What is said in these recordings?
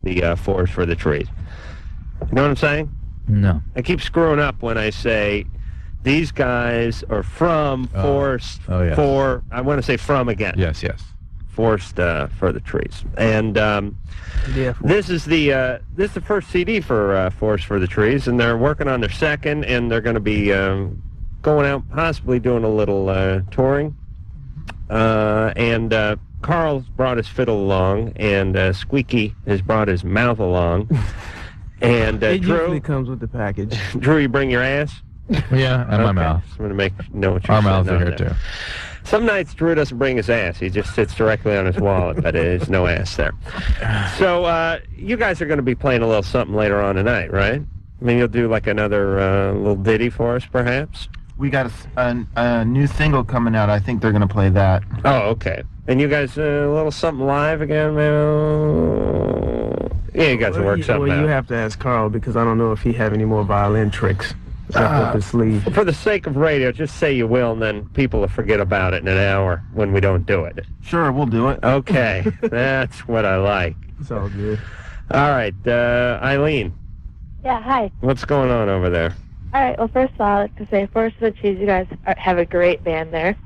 the Forest for the Trees. You know what I'm saying? No. I keep screwing up when I say these guys are from Forest yes. for, I want to say from again. Yes. Forest for the Trees. And this is the first CD for Forest for the Trees, and they're working on their second, and they're going to be going out, possibly doing a little touring. And Carl's brought his fiddle along, and Squeaky has brought his mouth along. And it Drew, usually comes with the package. Drew, you bring your ass? Yeah, and my mouth. I'm going to know what you're Our mouths saying are here, there. too. Some nights Drew doesn't bring his ass. He just sits directly on his wallet, but there's no ass there. So you guys are going to be playing a little something later on tonight, right? I mean, you'll do like another little ditty for us, perhaps? We got a new single coming out. I think they're going to play that. Oh, okay. And you guys a little something live again, man? Yeah, you guys will work something Well, out. you have to ask Carl, because I don't know if he have any more violin tricks up his sleeve. For the sake of radio, just say you will, and then people will forget about it in an hour when we don't do it. Sure, we'll do it. Okay, that's what I like. It's all good. All right, Eileen, Yeah, hi. what's going on over there? All right, well, first of all, I'd like to say, Forest for the Trees, you guys have a great band there.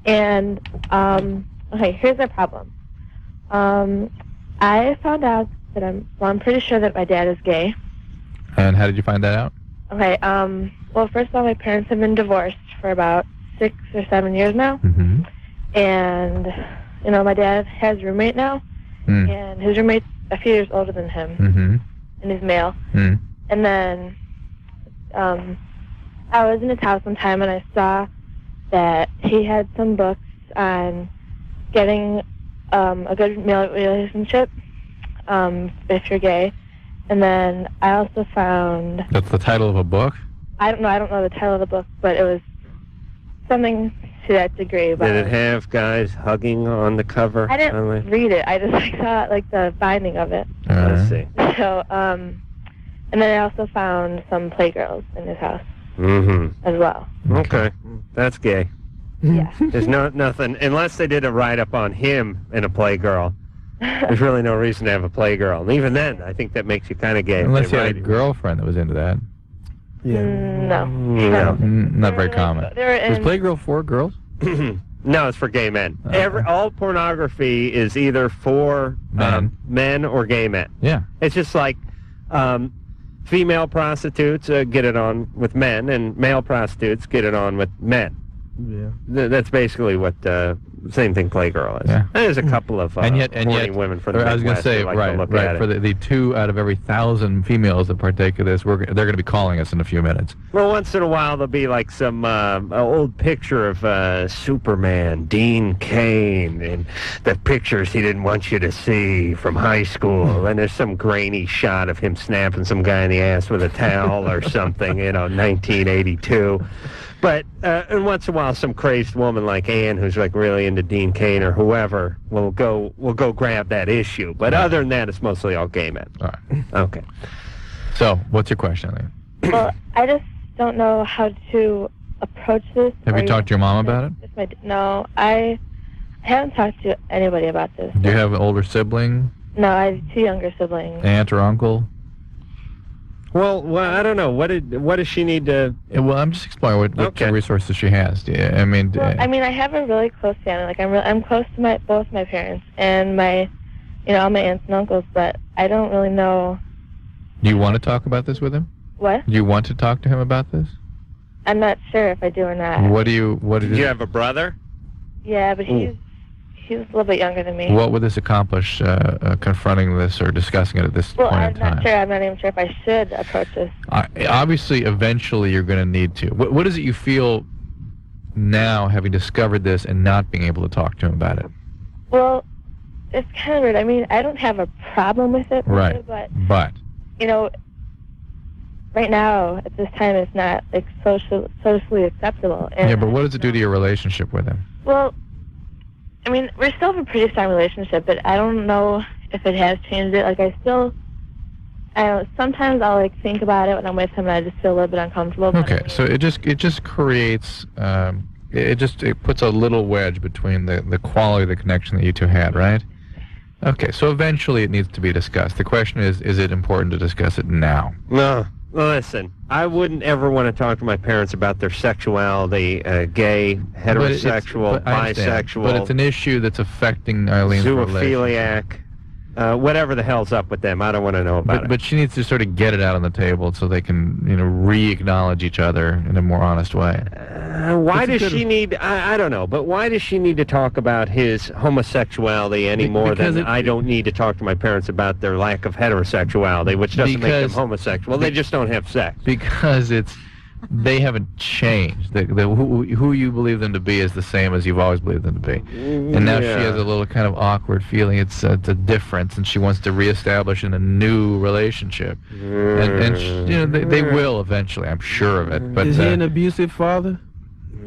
And, okay, here's my problem. I found out that I'm pretty sure that my dad is gay. And how did you find that out? Okay, well, first of all, my parents have been divorced for about 6 or 7 years now. Mm-hmm. And, you know, my dad has a roommate now. And his roommate's a few years older than him. Mm-hmm. And he's male. Mm. And then I was in his house one time, and I saw that he had some books on getting a good male relationship if you're gay. And then I also found... That's the title of a book? I don't know the title of the book, but it was something to that degree. Did it have guys hugging on the cover? I didn't read it. I just saw the binding of it. Let's see. So, and then I also found some playgirls in his house as well. Okay, that's gay. Yeah. There's nothing, unless they did a write-up on him in a Playgirl. There's really no reason to have a Playgirl. And even then, I think that makes you kind of gay. Unless you had a girlfriend that was into that. Yeah. No. Not very common. Was Playgirl for girls? No, it's for gay men. All pornography is either for men or gay men. Yeah. It's just like female prostitutes get it on with men, and male prostitutes get it on with men. Yeah. That's basically what same thing Playgirl is. Yeah. There's a couple of and yet, women from the I was going Midwest to say, who like to look at for it. the 2 out of every 1,000 females that partake of this, they're going to be calling us in a few minutes. Well, once in a while there'll be like some old picture of Superman, Dean Cain, and the pictures he didn't want you to see from high school, and there's some grainy shot of him snapping some guy in the ass with a towel or something, 1982. But and once in a while, some crazed woman like Ann, who's like really into Dean Cain or whoever, will go grab that issue. But other than that, it's mostly all gay men. All right. Okay. So, what's your question, Eileen? Well, I just don't know how to approach this. Have you talked to your mom about it? No, I haven't talked to anybody about this. Do you have an older sibling? No, I have 2 younger siblings. Aunt or uncle? Well, I don't know. What does she need to? Well, I'm just exploring what resources she has. I mean, I have a really close family. Like I'm close to both my parents and my, all my aunts and uncles. But I don't really know. Do you want to talk about this with him? What? Do you want to talk to him about this? I'm not sure if I do or not. Do you have a brother? Yeah, but he's a little bit younger than me. What would this accomplish, confronting this or discussing it at this point in time? I'm not sure. I'm not even sure if I should approach this. Obviously, eventually, you're going to need to. What is it you feel now, having discovered this and not being able to talk to him about it? Well, it's kind of weird. I mean, I don't have a problem with it, right? But right now at this time, it's not like socially acceptable. And yeah, but what does it do to your relationship with him? Well, I mean, we still have a pretty strong relationship, but I don't know if it has changed it. Like, I don't know, sometimes I'll, think about it when I'm with him, and I just feel a little bit uncomfortable. Okay, so it just creates, it puts a little wedge between the quality of the connection that you two had, right? Okay, so eventually it needs to be discussed. The question is it important to discuss it now? No. Listen, I wouldn't ever want to talk to my parents about their sexuality, gay, heterosexual, I understand. bisexual, But it's an issue that's affecting Eileen's relationship. zoophiliac, whatever the hell's up with them. I don't want to know about it. But she needs to sort of get it out on the table so they can, re-acknowledge each other in a more honest way. Why does she need, I don't know, but why does she need to talk about his homosexuality any more than I don't need to talk to my parents about their lack of heterosexuality, which doesn't make them homosexual. They just don't have sex. Because they haven't changed. Who you believe them to be is the same as you've always believed them to be. And now she has a little kind of awkward feeling. It's a difference, and she wants to reestablish in a new relationship. And they will eventually. I'm sure of it. But is he an abusive father?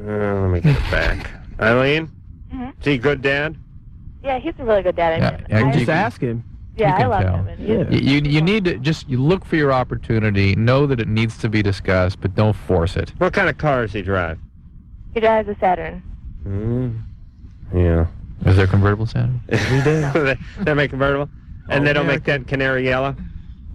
Let me get back. Eileen? Mm-hmm. Is he a good dad? Yeah, he's a really good dad. Just ask him. Yeah, I love tell. him. And You need to you look for your opportunity. Know that it needs to be discussed, but don't force it. What kind of car does he drive? he drives a Saturn. Yeah. Is there a convertible Saturn? They make convertible? And they don't make that canary yellow?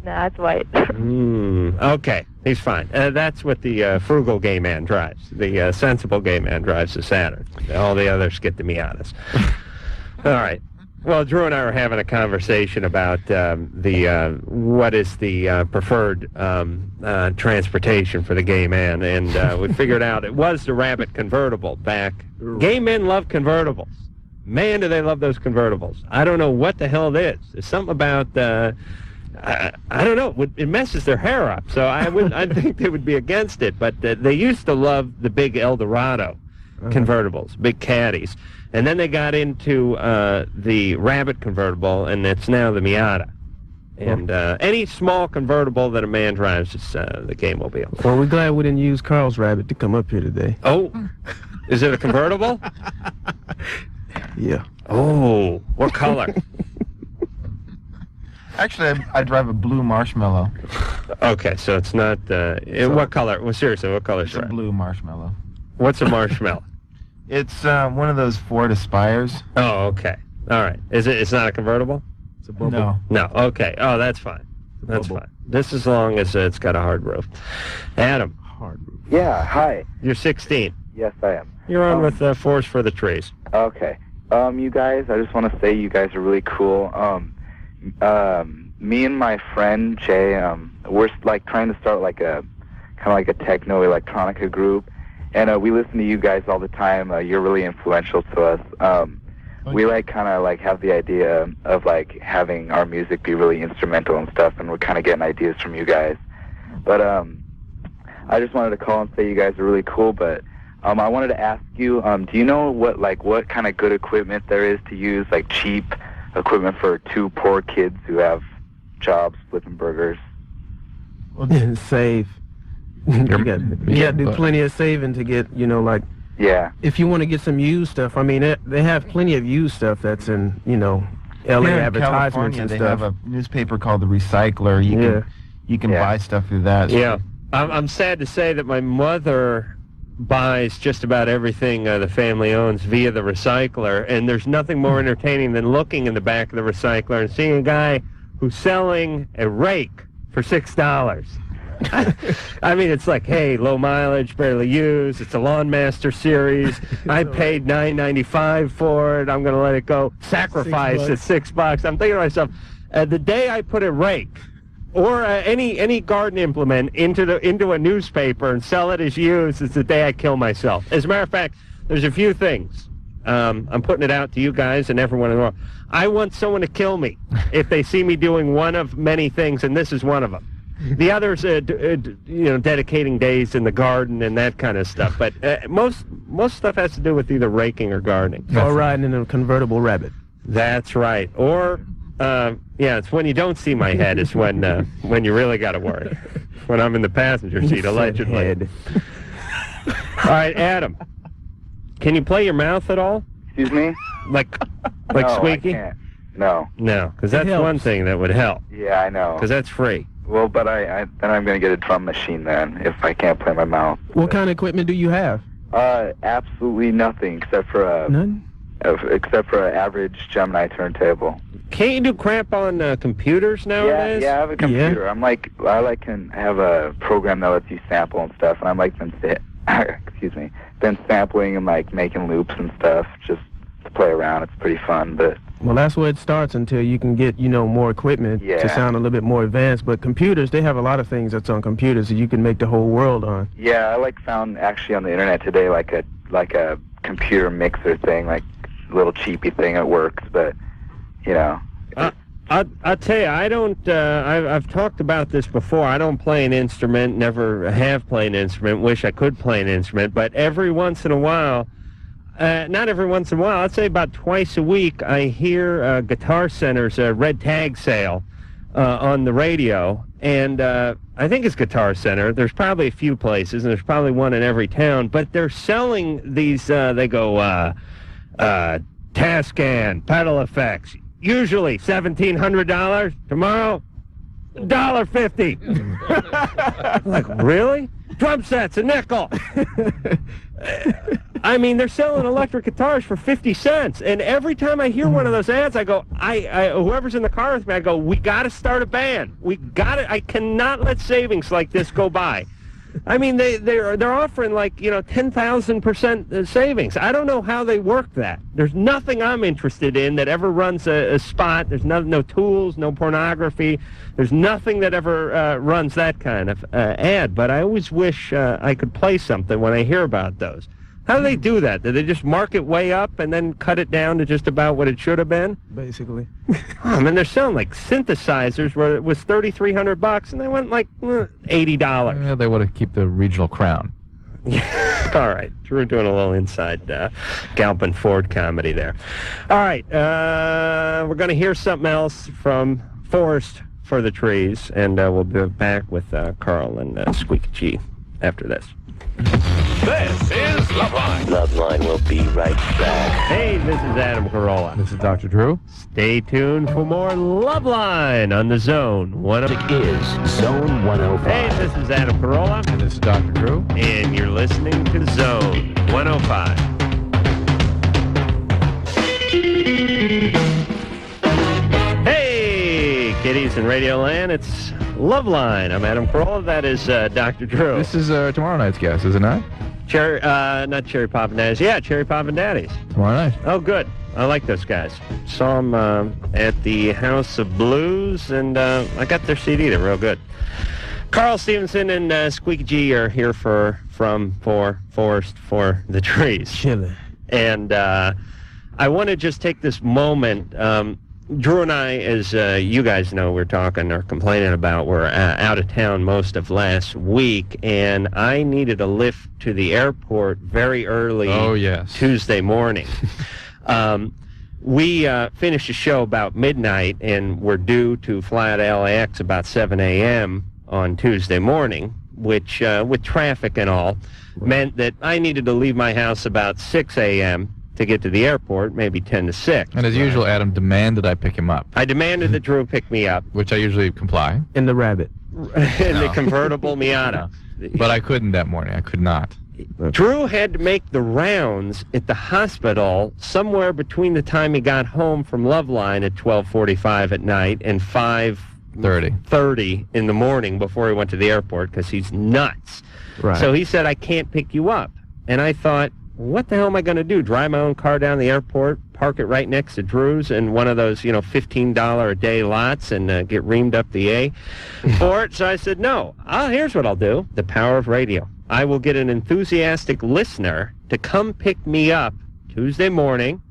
No, it's white. Okay, he's fine. That's what the frugal gay man drives. The sensible gay man drives the Saturn. All the others get the Miatas. All right. Well, Drew and I were having a conversation about what is the preferred transportation for the gay man, and we figured out it was the Rabbit convertible back. Gay men love convertibles. Man, do they love those convertibles. I don't know what the hell it is. There's something about, I don't know, it messes their hair up, so I think they would be against it, but they used to love the big Eldorado convertibles, big caddies. And then they got into the Rabbit convertible, and it's now the Miata. And any small convertible that a man drives is the Gaymobile. Well, we're glad we didn't use Carl's Rabbit to come up here today. Oh, is it a convertible? Yeah. Oh, what color? Actually, I drive a blue Marshmallow. Okay, so it's not, what color? Well, seriously, what color is It's a it? blue Marshmallow. What's a marshmallow? It's one of those Ford Aspires. Oh, okay. All right. It's not a convertible? It's a bubble. No. No, okay. Oh, that's fine. That's bubble. fine. Just as long as it's got a hard roof. Adam, Hard roof. Yeah, hi. you're 16. Yes, I am. You're on with Forest for the Trees. Okay. You guys, I just want to say you guys are really cool. Me and my friend Jay, we're like trying to start like a kind of like a techno electronica group, and we listen to you guys all the time. You're really influential to us. We like kind of like have the idea of like having our music be really instrumental and stuff, and we're kind of getting ideas from you guys. But I just wanted to call and say you guys are really cool, but I wanted to ask you, do you know what kind of good equipment there is to use, like cheap equipment for two poor kids who have jobs flipping burgers? Save. You got to do plenty of saving to get, Yeah. if you want to get some used stuff. I mean, they have plenty of used stuff that's in, LA Here in advertisements California, and they stuff. have a newspaper called The Recycler. You can buy stuff through that. Yeah. I'm sad to say that my mother buys just about everything the family owns via the recycler, and there's nothing more entertaining than looking in the back of the recycler and seeing a guy who's selling a rake for $6. I mean, it's like, hey, low mileage, barely used. It's a Lawnmaster series. I paid $9.95 for it. I'm going to let it go. Sacrifice at $6. I'm thinking to myself, the day I put a rake or any garden implement into a newspaper and sell it as used is the day I kill myself. As a matter of fact, there's a few things. I'm putting it out to you guys and everyone in the world. I want someone to kill me if they see me doing one of many things, and this is one of them. The others, dedicating days in the garden and that kind of stuff. But most stuff has to do with either raking or gardening. Or riding in a convertible Rabbit. That's right. Or, it's when you don't see my head is when you really got to worry. When I'm in the passenger seat, allegedly. Head. All right, Adam. Can you play your mouth at all? Excuse me? Like No, squeaky? I can't. No. No, because that's helps. one thing that would help. Yeah, I know. Because that's free. Well, but then I'm going to get a drum machine then if I can't play my mouth. What kind of equipment do you have? Absolutely nothing except for None? except for an average Gemini turntable. Can't you do crap on computers nowadays? Yeah, I have a computer. Can have a program that lets you sample and stuff, and I'm like been sampling and like making loops and stuff just to play around. It's pretty fun, but Well, that's where it starts until you can get, more equipment to sound a little bit more advanced. But computers, they have a lot of things that's on computers that you can make the whole world on. Yeah, I found actually on the internet today like a computer mixer thing, like a little cheapy thing that works, but I'll tell you, I don't, I've talked about this before. I don't play an instrument, never have played an instrument, wish I could play an instrument, but every once in a while, not every once in a while, I'd say about twice a week, I hear Guitar Center's red tag sale on the radio, and I think it's Guitar Center. There's probably a few places, and there's probably one in every town, but they're selling these, they go, Tascam, pedal effects, usually $1,700. Tomorrow, $1.50. Like, really? Drum sets, a nickel. I mean, they're selling electric guitars for 50 cents. And every time I hear one of those ads, I go, whoever's in the car with me, I go, we got to start a band. I cannot let savings like this go by. I mean, they're offering 10,000% savings. I don't know how they work that. There's nothing I'm interested in that ever runs a spot. There's no tools, no pornography. There's nothing that ever runs that kind of ad. But I always wish I could play something when I hear about those. How do they do that? Do they just mark it way up and then cut it down to just about what it should have been? Basically. I mean, they're selling like synthesizers where it was $3,300 and they went like $80. Yeah, they want to keep the regional crown. All right, Drew doing a little inside Galpin Ford comedy there. All right, we're going to hear something else from Forest for the Trees, and we'll be back with Carl and Squeaky G after this. This is Loveline. Loveline will be right back. Hey, this is Adam Carolla. This is Dr. Drew. Stay tuned for more Loveline on the Zone 105. It is Zone 105. Hey, this is Adam Carolla. And this is Dr. Drew. And you're listening to Zone 105. Hey, kiddies in Radio Land, it's Loveline. I'm Adam Carolla. That is Dr. Drew. This is tomorrow night's guest, is it not? Not Cherry Pop and Daddies. Yeah, Cherry Pop and Daddies. Tomorrow night. Oh, good. I like those guys. Saw them at the House of Blues, and I got their CD. They're real good. Carl Stevenson and Squeaky G are here for Forest for the Trees. Chilling. And I want to just take this moment. Drew and I, as you guys know, we're talking or complaining about, we're out of town most of last week, and I needed a lift to the airport very early Tuesday morning. We finished the show about midnight, and we're due to fly out of LAX about 7 a.m. on Tuesday morning, which, with traffic and all, meant that I needed to leave my house about 6 a.m., to get to the airport, maybe 10 to 6. And as usual, Adam demanded I pick him up. I demanded that Drew pick me up. Which I usually comply. In the Rabbit. In the convertible Miata. But I couldn't that morning. I could not. Drew had to make the rounds at the hospital somewhere between the time he got home from Loveline at 12:45 at night and 5:30 in the morning before he went to the airport because he's nuts. Right. So he said, I can't pick you up. And I thought, what the hell am I going to do? Drive my own car down the airport, park it right next to Drew's in one of those, $15 a day lots and get reamed up the A for it? So I said, no, here's what I'll do. The power of radio. I will get an enthusiastic listener to come pick me up Tuesday morning.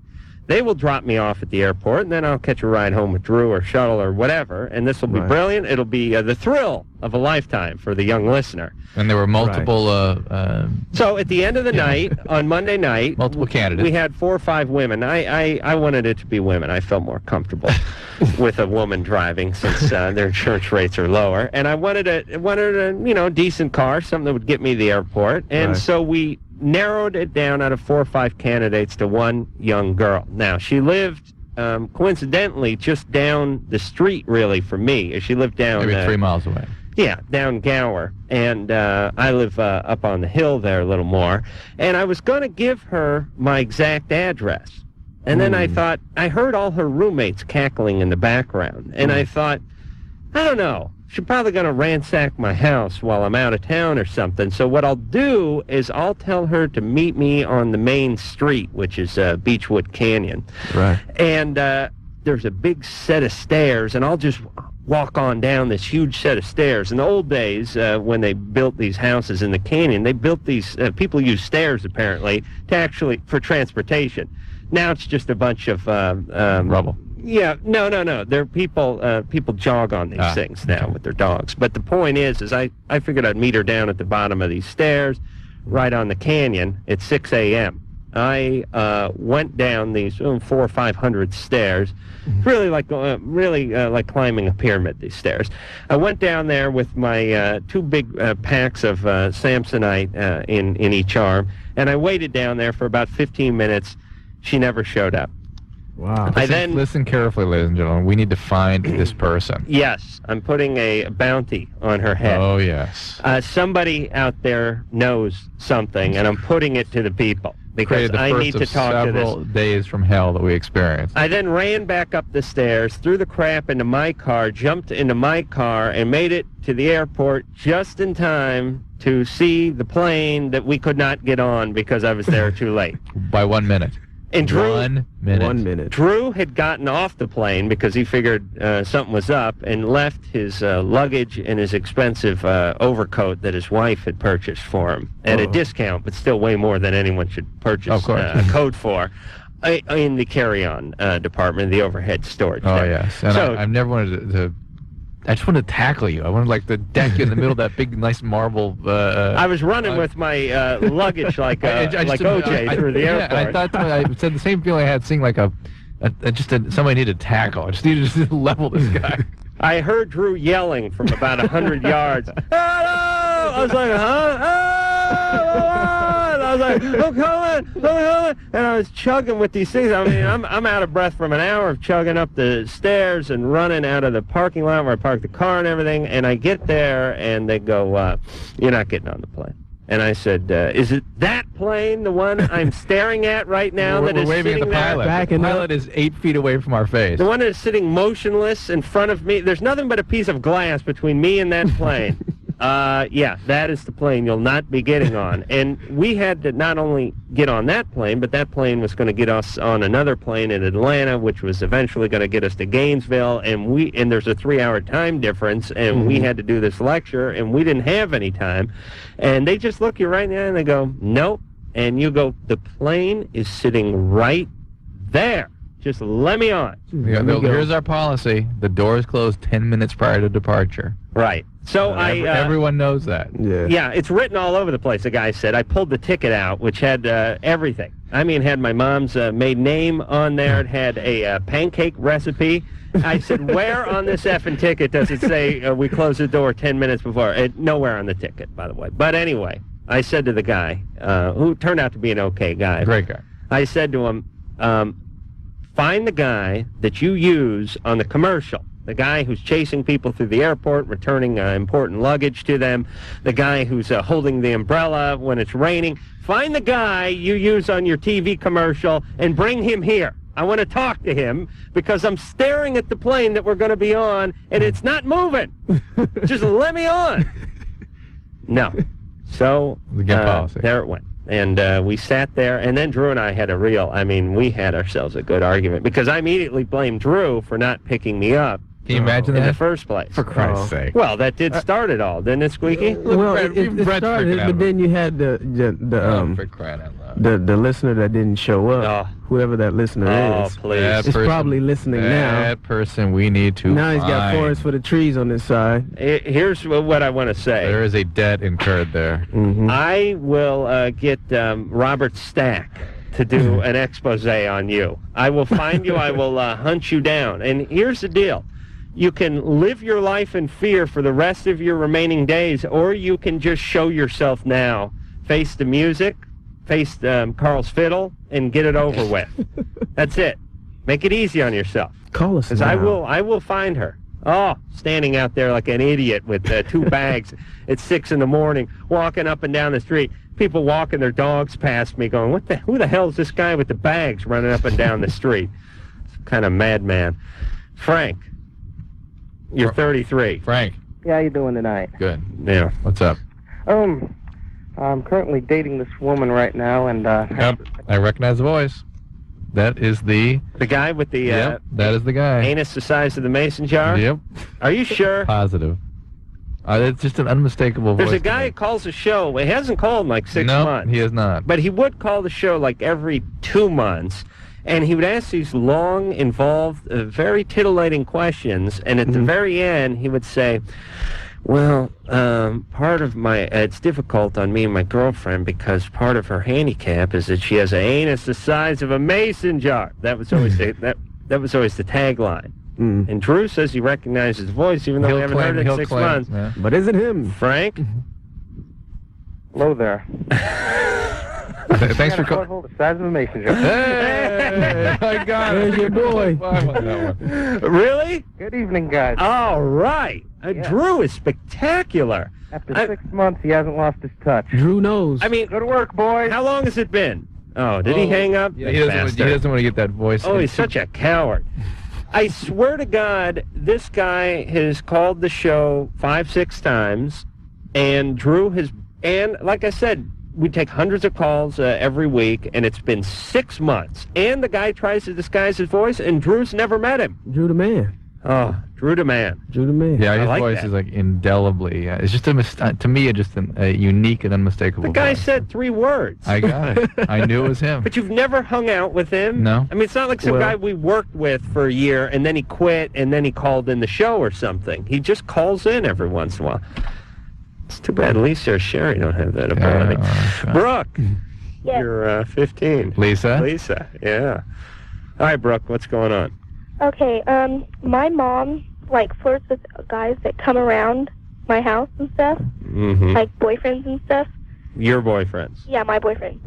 They will drop me off at the airport, and then I'll catch a ride home with Drew or shuttle or whatever, and this will be brilliant. It'll be the thrill of a lifetime for the young listener. And there were multiple... So at the end of the night, on Monday night... Multiple candidates. We had 4 or 5 women. I wanted it to be women. I felt more comfortable with a woman driving since their insurance rates are lower. And I wanted a decent car, something that would get me to the airport. And so we narrowed it down out of 4 or 5 candidates to one young girl. Now, she lived, coincidentally, just down the street, really, from me. She lived down... Maybe 3 miles away. Yeah, down Gower. And I live up on the hill there a little more. And I was going to give her my exact address. And then I thought, I heard all her roommates cackling in the background. And I thought, I don't know, she's probably going to ransack my house while I'm out of town or something. So what I'll do is I'll tell her to meet me on the main street, which is Beechwood Canyon. Right. And there's a big set of stairs, and I'll just walk on down this huge set of stairs. In the old days, when they built these houses in the canyon, they built these, people use stairs apparently for transportation. Now it's just a bunch of Rubble. Yeah, no. There are people jog on these things now with their dogs. But the point is I figured I'd meet her down at the bottom of these stairs, right on the canyon at 6 a.m. I went down these 400 or 500 stairs, really like climbing a pyramid. These stairs. I went down there with my 2 big packs of Samsonite in each arm, and I waited down there for about 15 minutes. She never showed up. Wow. Listen carefully, ladies and gentlemen. We need to find this person. Yes, I'm putting a bounty on her head. Oh, yes. Somebody out there knows something, and I'm putting it to the people because I need to talk to this. Several days from hell that we experienced. I then ran back up the stairs, threw the crap into my car, jumped into my car, and made it to the airport just in time to see the plane that we could not get on because I was there too late. By 1 minute. And Drew, 1 minute. 1 minute. Drew had gotten off the plane because he figured something was up and left his luggage and his expensive overcoat that his wife had purchased for him at a discount, but still way more than anyone should purchase a coat for, in the carry-on department, the overhead storage. Oh, yes. And so, I've never wanted to I just wanted to tackle you. I wanted to deck you in the middle of that big, nice marble. I was running with my luggage like OJ through the airport. I thought I said the same feeling I had seeing somebody needed to tackle. I just needed to level this guy. I heard Drew yelling from about 100 yards. Hello! I was like, huh? I was like, I'm coming, and I was chugging with these things. I mean, I'm out of breath from an hour of chugging up the stairs and running out of the parking lot where I parked the car and everything. And I get there, and they go, "You're not getting on the plane." And I said, "Is it that plane, the one I'm staring at right now, that is waving sitting at the pilot? there?" The pilot is 8 feet away from our face. The one that is sitting motionless in front of me. There's nothing but a piece of glass between me and that plane. Yeah, that is the plane you'll not be getting on. And we had to not only get on that plane, but that plane was going to get us on another plane in Atlanta, which was eventually going to get us to Gainesville. And there's a 3-hour time difference, and we had to do this lecture, and we didn't have any time. And they just look you right in the eye and they go, "Nope." And you go, "The plane is sitting right there. Just let me on." Yeah, here's our policy. The door is closed 10 minutes prior to departure. Right. So everyone knows that. Yeah, it's written all over the place, the guy said. I pulled the ticket out, which had everything. I mean, it had my mom's maiden name on there. It had a pancake recipe. I said, "Where on this effing ticket does it say we close the door 10 minutes before?" Nowhere on the ticket, by the way. But anyway, I said to the guy, who turned out to be an okay guy. Great guy. I said to him, "Find the guy that you use on the commercial. The guy who's chasing people through the airport, returning important luggage to them. The guy who's holding the umbrella when it's raining. Find the guy you use on your TV commercial and bring him here. I want to talk to him because I'm staring at the plane that we're going to be on, and it's not moving. Just let me on." No. So there it went. And we sat there, and then Drew and I had we had ourselves a good argument because I immediately blamed Drew for not picking me up. Can you imagine that? In the first place. For Christ's sake. Well, that did start it all, didn't it, Squeaky? Well, it started, but then you had the listener that didn't show up. Whoever that listener is. Please. Is probably listening now. That person we need to Now he's got forest for the trees on this side. Here's what I want to say. There is a debt incurred there. Mm-hmm. I will get Robert Stack to do an expose on you. I will find you. I will hunt you down. And here's the deal. You can live your life in fear for the rest of your remaining days, or you can just show yourself now. Face the music, face Carl's fiddle, and get it over with. That's it. Make it easy on yourself. Call us now. Because I will find her. Oh, standing out there like an idiot with 2 bags at 6 in the morning, walking up and down the street. people walking their dogs past me going, who the hell is this guy with the bags running up and down the street? It's kind of madman. Frank, you're 33. Frank. Yeah, how you doing tonight? Good. Yeah. What's up? I'm currently dating this woman right now, and Yep. I recognize the voice. That is the guy with the yep, that is the guy. anus the size of the mason jar? Yep. Are you sure? Positive. It's just an unmistakable voice. There's a guy who calls the show. He hasn't called in like 6 months. No, he has not. But he would call the show like every 2 months, and he would ask these long, involved, very titillating questions, and at the very end, he would say, well, part of it's difficult on me and my girlfriend because part of her handicap is that she has an anus the size of a mason jar. That was always that was always the tagline. And Drew says he recognizes his voice, even though we haven't heard it in 6 months. Yeah. But is it him? Frank? hello there. Thanks for calling. The size of a mason jar. Hey, I got it. There's your boy. I want that one. Really? Good evening, guys. All right. Yeah. Drew is spectacular. After 6 months, he hasn't lost his touch. Drew knows. I mean, Good work, boys. how long has it been? Oh, did he hang up? Yeah, he doesn't want to get that voice. Oh, he's such a coward. I swear to God, this guy has called the show 5, 6 times, and Drew has, and like I said, we take hundreds of calls every week, and it's been 6 months. And the guy tries to disguise his voice, and Drew's never met him. Drew the man. Oh, Drew the man. Drew the man. Yeah, his like voice that. is like indelibly. It's just to me, it's just a unique and unmistakable. The guy voice. said 3 words. I got it. I knew it was him. But you've never hung out with him? No. I mean, it's not like some guy we worked with for a year, and then he quit, and then he called in the show or something. He just calls in every once in a while. It's too bad Lisa or Sherry don't have that ability. Brooke, Yes. you're 15. Lisa? Lisa, yeah. All right, Brooke, what's going on? Okay, my mom, flirts with guys that come around my house and stuff, like boyfriends and stuff. Your boyfriends? Yeah, my boyfriend.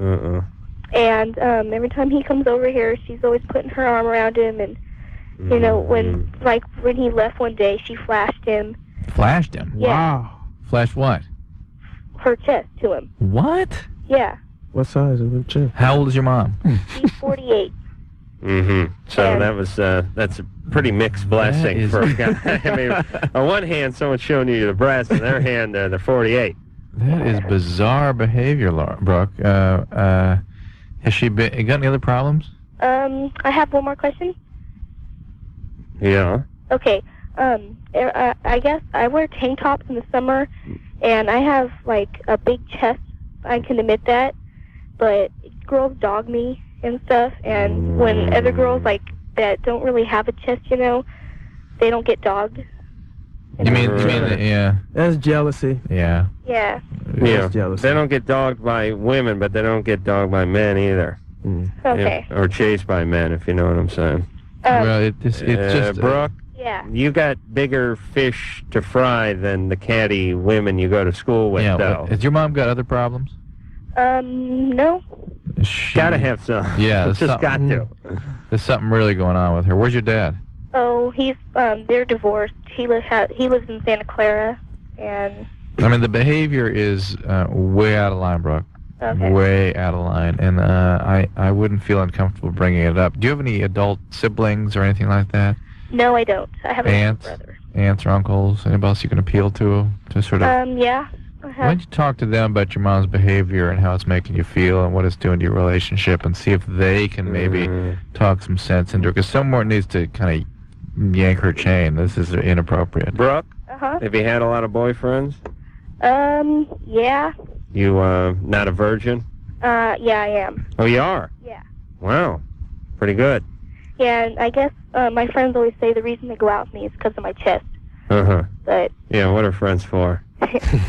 And every time he comes over here, she's always putting her arm around him, and, you know, when he left one day, she flashed him. Flashed him? Yeah. Wow. Flashed what? Her chest to him. What? Yeah. What size is her chest? How old is your mom? She's 48. So that's a pretty mixed blessing for a guy. I mean, on one hand, someone's showing you the breast, and on the other hand, they're 48. That is bizarre behavior, Brooke. Has she got any other problems? I have one more question. Yeah. Okay. I guess I wear tank tops in the summer, and I have a big chest. I can admit that, but girls dog me and stuff. And when other girls that don't really have a chest, you know, they don't get dogged. You mean yeah? That's jealousy. Yeah. Yeah. That's jealousy. They don't get dogged by women, but they don't get dogged by men either. Okay. Or chased by men, if you know what I'm saying. Well, it's just Brooke. Yeah. You got bigger fish to fry than the catty women you go to school with, though. Has your mom got other problems? No. Gotta have some. Yeah, just got to. There's something really going on with her. Where's your dad? Oh, he's they're divorced. He lives in Santa Clara, and. I mean, the behavior is way out of line, Brooke. Okay. Way out of line, and I wouldn't feel uncomfortable bringing it up. Do you have any adult siblings or anything like that? No, I don't. I have a brother. Aunts or uncles? Anybody else you can appeal to sort of? Yeah. Why don't you talk to them about your mom's behavior and how it's making you feel and what it's doing to your relationship, and see if they can maybe talk some sense into her, because someone needs to kind of yank her chain. This is inappropriate. Brooke? Have you had a lot of boyfriends? Yeah. You not a virgin? Yeah, I am. Oh, you are? Yeah. Wow. Pretty good. Yeah, and I guess my friends always say the reason they go out with me is because of my chest. But. Yeah, what are friends for?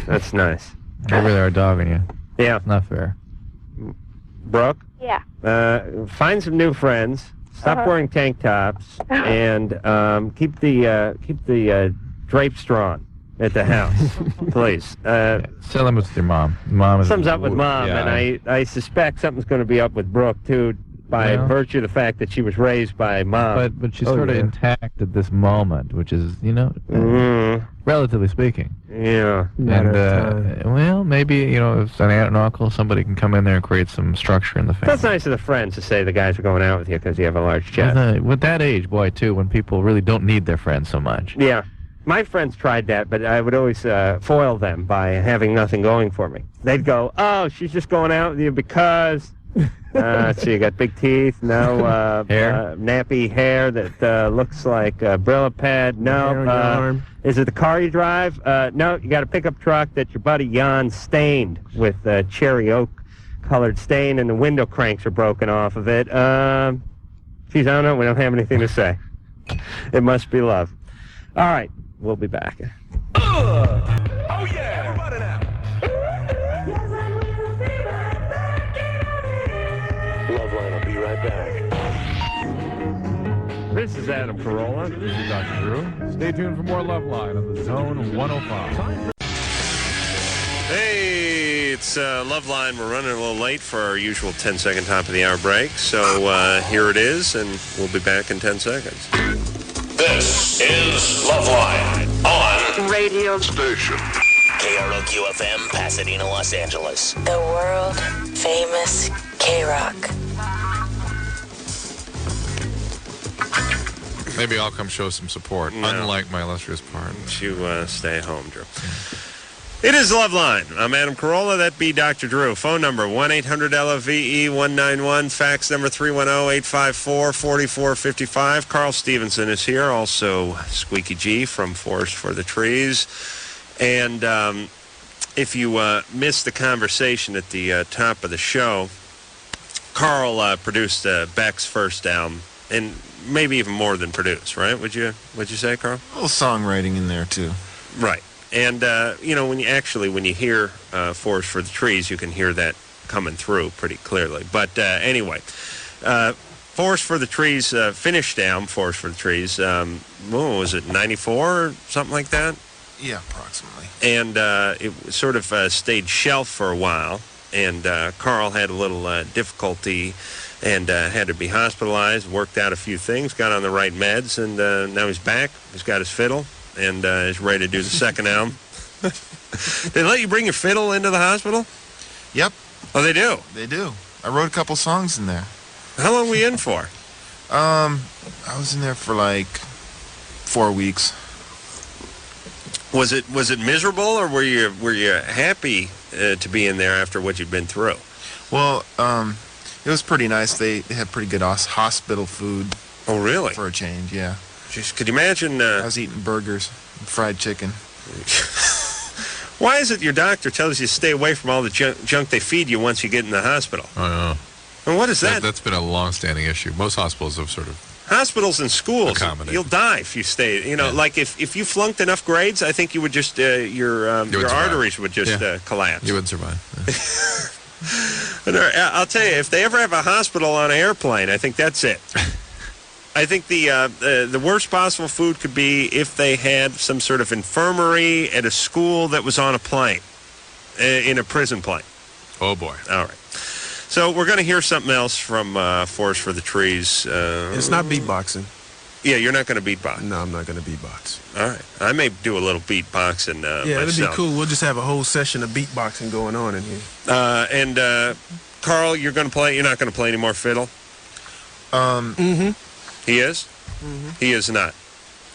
That's nice. Maybe they're dogging you. Yeah. It's not fair. Brooke? Yeah. Find some new friends. Stop wearing tank tops, and keep the drapes drawn at the house, please. Something with your mom. Something's up with Mom, and I suspect something's going to be up with Brooke too, by virtue of the fact that she was raised by Mom. But she's sort of intact at this moment, which is, relatively speaking. Yeah. And, well, maybe, if it's an aunt and uncle, somebody can come in there and create some structure in the family. That's nice of the friends to say the guys are going out with you because you have a large chest. With that age, boy, too, when people really don't need their friends so much. Yeah. My friends tried that, but I would always foil them by having nothing going for me. They'd go, oh, she's just going out with you because... so you got big teeth, no hair, nappy hair that looks like a Brillo pad. No, is it the car you drive? No, you got a pickup truck that your buddy Jan stained with cherry oak colored stain, and the window cranks are broken off of it. Geez, I don't know. We don't have anything to say. It must be love. All right, we'll be back. Oh yeah, everybody now. Loveline will be right back. This is Adam Carolla. This is Dr. Drew. Stay tuned for more Loveline on the Zone 105. Hey, it's Loveline. We're running a little late for our usual 10-second top of the hour break. So here it is, and we'll be back in 10 seconds. This is Loveline on radio station. KROQ-FM, Pasadena, Los Angeles. The world famous K-Rock. Maybe I'll come show some support, unlike my illustrious part. You stay home, Drew. It is Loveline. I'm Adam Carolla. That be Dr. Drew. Phone number 1-800-LOVE-191. Fax number 310-854-4455. Carl Stevenson is here. Also Squeaky G from Forest for the Trees. And if you missed the conversation at the top of the show, Carl produced Beck's first album, and maybe even more than produce, right? Would you say, Carl? A little songwriting in there too. Right. And when you hear Forest for the Trees, you can hear that coming through pretty clearly. But anyway, Forest for the Trees finished down. Forest for the Trees. What was it, 94 or something like that? Yeah, approximately. And it sort of stayed shelved for a while. And Carl had a little difficulty and had to be hospitalized, worked out a few things, got on the right meds, and now he's back. He's got his fiddle and is ready to do the second album. They let you bring your fiddle into the hospital? Yep. Oh, they do? They do. I wrote a couple songs in there. How long were you in for? I was in there for like 4 weeks. Was it miserable, or were you happy to be in there after what you'd been through? Well, it was pretty nice. They had pretty good hospital food. Oh, really? For a change, yeah. Jeez, could you imagine? I was eating burgers and fried chicken. Why is it your doctor tells you to stay away from all the junk they feed you once you get in the hospital? I know. And what is that? That's been a long-standing issue. Most hospitals have sort of... Hospitals and schools, you'll die if you stay. Like if you flunked enough grades, I think you would just your arteries would just collapse. You wouldn't survive. Yeah. I'll tell you, if they ever have a hospital on an airplane, I think that's it. I think the worst possible food could be if they had some sort of infirmary at a school that was on a plane, in a prison plane. Oh boy! All right. So we're going to hear something else from Forest for the Trees. It's not beatboxing. Yeah, you're not going to beatbox. No, I'm not going to beatbox. All right. I may do a little beatboxing yeah, myself. it'd be cool. We'll just have a whole session of beatboxing going on in here. And Carl, you're going to play. You're not going to play any more fiddle. He is. He is not.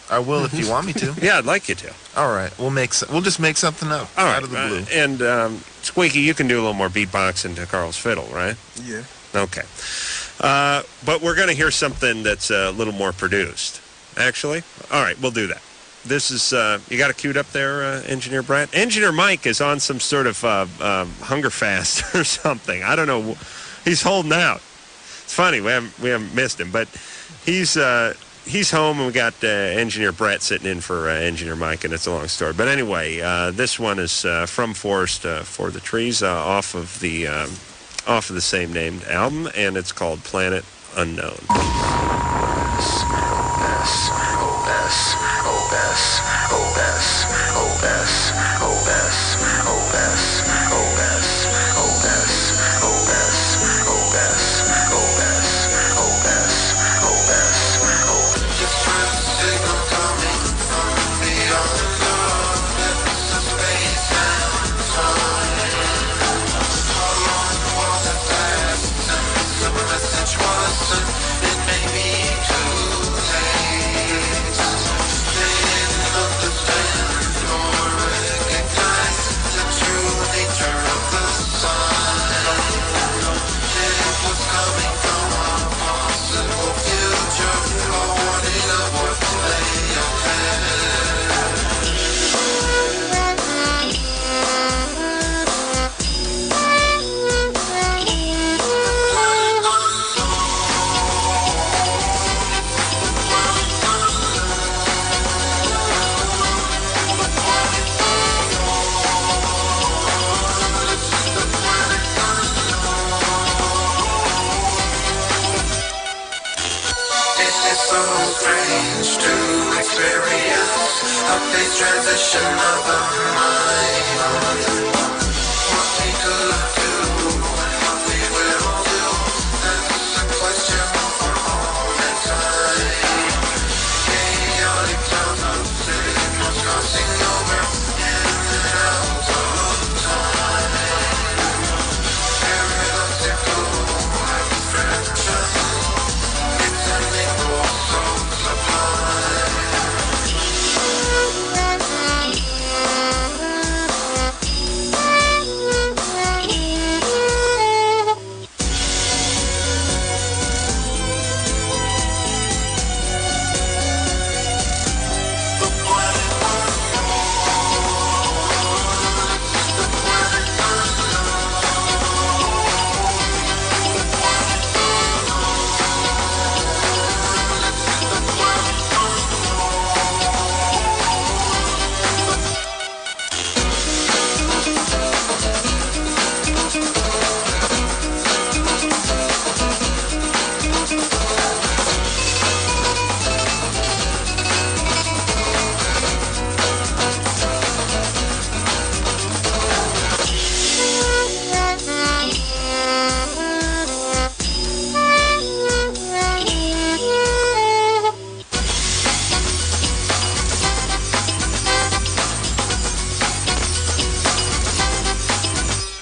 I will if you want me to. Yeah, I'd like you to. All right, we'll just make something up out of the blue. And Squeaky, you can do a little more beatboxing to Carl's fiddle, right? Yeah. Okay. But we're going to hear something that's a little more produced. Actually, all right, we'll do that. This is you got it queued up there, Engineer Brett. Engineer Mike is on some sort of hunger fast or something. I don't know. He's holding out. It's funny we haven't missed him, but he's home, and we got Engineer Brett sitting in for Engineer Mike, and it's a long story. But anyway, this one is from Forest for the Trees, off of the same named album, and it's called Planet Unknown. experience, a phase transition of the mind. What we could do, what we will do, that's a question for all mankind. Chaotic tales of signals crossing over in and out of time. Paradoxical abstraction, it's an equal so sublime.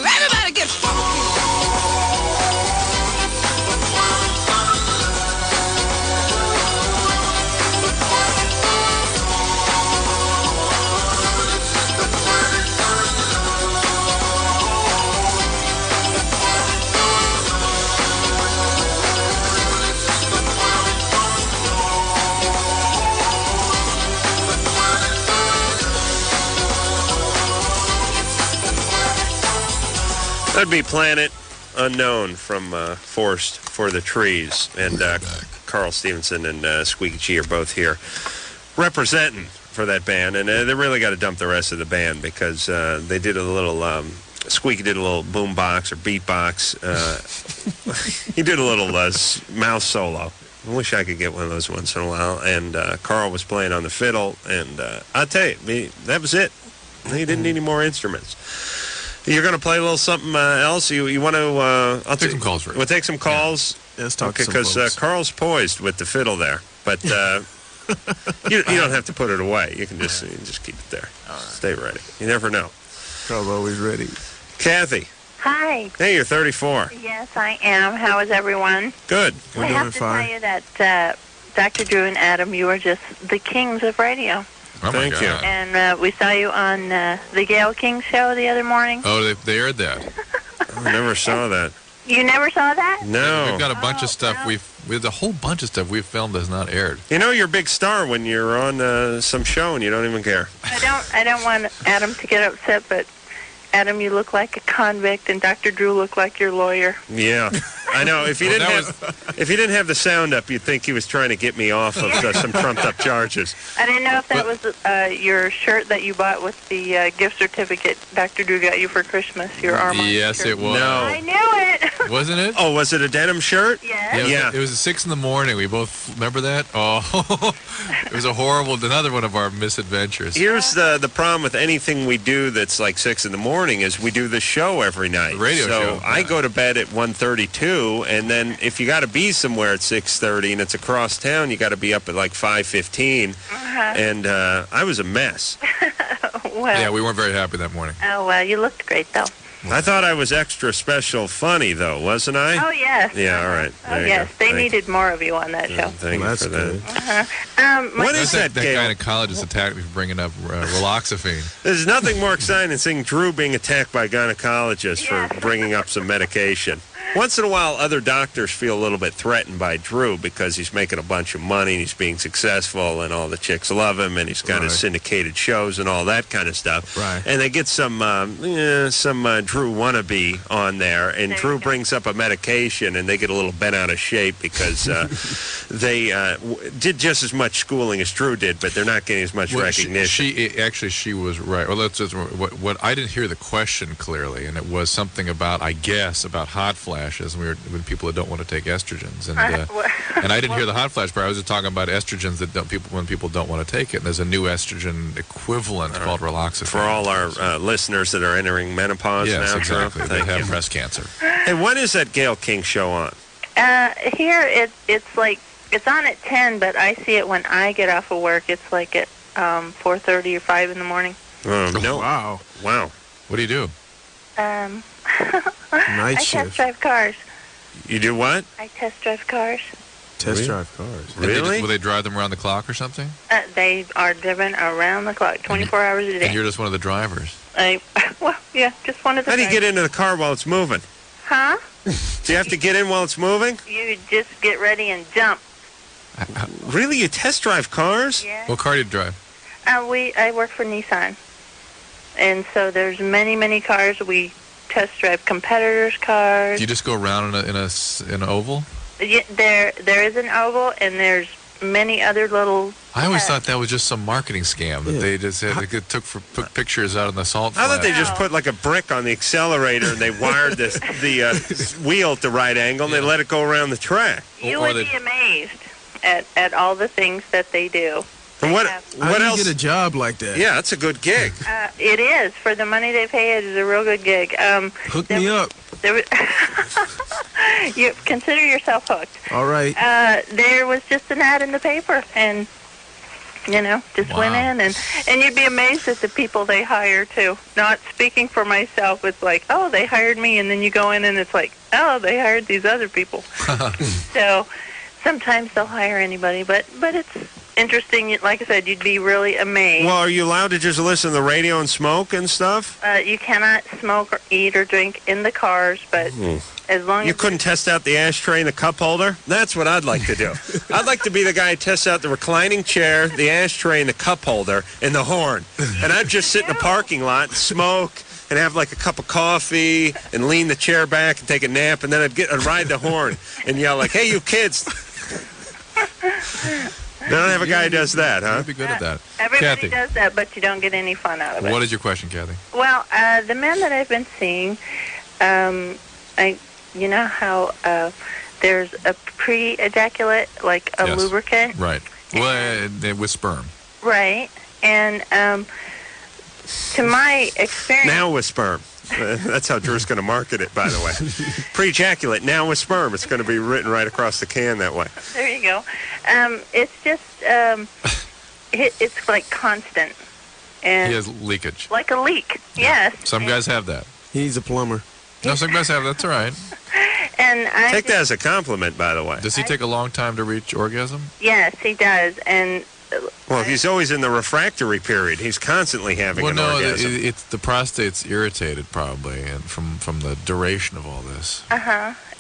Everybody get That'd be Planet Unknown from Forest for the Trees. And Carl Stevenson and Squeaky G are both here representing for that band. And they really got to dump the rest of the band because they did a little... Squeaky did a little boom box or beatbox. He did a little mouse solo. I wish I could get one of those once in a while. And Carl was playing on the fiddle. And I'll tell you, that was it. He didn't need any more instruments. You're going to play a little something else? You want to... I'll take some calls, Rick. We'll take some calls? Yeah, let's talk okay, to some because folks. Carl's poised with the fiddle there. But you don't have to put it away. You can just keep it there. Right. Stay ready. You never know. Carl's always ready. Kathy. Hi. Hey, you're 34. Yes, I am. How is everyone? Good. We're I doing have to fine. tell you that Dr. Drew and Adam, you are just the kings of radio. Oh, my Thank you. God. And we saw you on the Gail King show the other morning. Oh, they aired that. I never saw that. You never saw that? No. We've got a bunch of stuff. no. We've a whole bunch of stuff we've filmed that's not aired. You know you're a big star when you're on some show and you don't even care. I don't want Adam to get upset, but Adam, you look like a convict, and Dr. Drew looked like your lawyer. Yeah, I know. If you didn't have the sound up, you'd think he was trying to get me off of some trumped up charges. I didn't know if that was your shirt that you bought with the gift certificate Dr. Drew got you for Christmas, your Armand Yes, shirt. it was. No. I knew it. Wasn't it? Oh, was it a denim shirt? Yes. Yeah. It was at 6 in the morning. We both remember that. Oh, it was another one of our misadventures. Here's the problem with anything we do that's like 6 in the morning is we do the show every night. The radio show. So I go to bed at 1:32, and then if you got to be somewhere at 6:30 and it's across town, you got to be up at like 5:15. And I was a mess. Well, Yeah, we weren't very happy that morning. oh, well, you looked great, though. I thought I was extra special funny, though, wasn't I? Oh, yes. Yeah, all right. Oh, There you yes. go. They Thank- needed more of you on that show. Thank Well, you for that's that. good. What is that, That Gail? gynecologist attacked me for bringing up raloxifene. There's nothing more exciting than seeing Drew being attacked by a gynecologist for bringing up some medication. Once in a while, other doctors feel a little bit threatened by Drew because he's making a bunch of money and he's being successful and all the chicks love him and he's got his syndicated shows and all that kind of stuff. Right. And they get some Drew wannabe on there, and Drew brings up a medication and they get a little bent out of shape because they did just as much schooling as Drew did, but they're not getting as much recognition. She was right. Well, that's just what I didn't hear the question clearly, and it was something about, I guess, about hot flashes. flashes when people that don't want to take estrogens. And and I didn't hear the hot flash part. I was just talking about estrogens that when people don't want to take it. And there's a new estrogen equivalent called raloxifene. For all our listeners that are entering menopause now. Yes, exactly. They have breast cancer. Hey, when is that Gail King show on? Here it's on at 10, but I see it when I get off of work. It's like at 4:30 or 5 in the morning. No. Wow. What do you do? Night I shift. test drive cars. You do what? I test drive cars. Test drive cars. Really? Will they drive them around the clock or something? They are driven around the clock, 24 hours a day. And you're just one of the drivers. Well, yeah, just one of the How do you drivers. get into the car while it's moving? Huh? Do you have to get in while it's moving? You just get ready and jump. Really? You test drive cars? Yeah. What car do you drive? I work for Nissan. And so there's many, many cars. We test drive competitors' cars. Do you just go around in an oval? Yeah, there is an oval, and there's many other little... I always thought that was just some marketing scam that they just put pictures out on the salt I flat. thought they just put like a brick on the accelerator and they wired the wheel at the right angle and they let it go around the track. You would be amazed at all the things that they do. And what How do else? you get a job like that? Yeah, that's a good gig. It is. For the money they pay, it is a real good gig. Hook me up. You consider yourself hooked. All right. There was just an ad in the paper, and just went in, and you'd be amazed at the people they hire too. Not speaking for myself, it's like, oh, they hired me, and then you go in and it's like, oh, they hired these other people. So sometimes they'll hire anybody, but it's interesting. Like I said, you'd be really amazed. Well, are you allowed to just listen to the radio and smoke and stuff? You cannot smoke or eat or drink in the cars, but as long as... You couldn't test out the ashtray and the cup holder? That's what I'd like to do. I'd like to be the guy who tests out the reclining chair, the ashtray, and the cup holder, and the horn. And I'd just sit in the parking lot and smoke and have like a cup of coffee and lean the chair back and take a nap, and then I'd ride the horn and yell like, hey, you kids. They don't have a guy who does that, huh? You'd be good at that. Everybody Kathy, does that, but you don't get any fun out of it. what is your question, Kathy? Well, the men that I've been seeing, you know how there's a pre-ejaculate, like a Yes. lubricant? Right. Well, with sperm. Right. And to my experience... Now with sperm. That's how Drew's going to market it, by the way. Pre-ejaculate, now with sperm. It's going to be written right across the can that way. There you go. It's just, it's like constant. And He has leakage. like a leak, yes. Some guys have that. He's a plumber. No, some guys have. That's all right. And I Take that as a compliment, by the way. Does he take a long time to reach orgasm? Yes, he does. And Well, if he's always in the refractory period, he's constantly having an orgasm. It's the prostate's irritated probably, and from the duration of all this.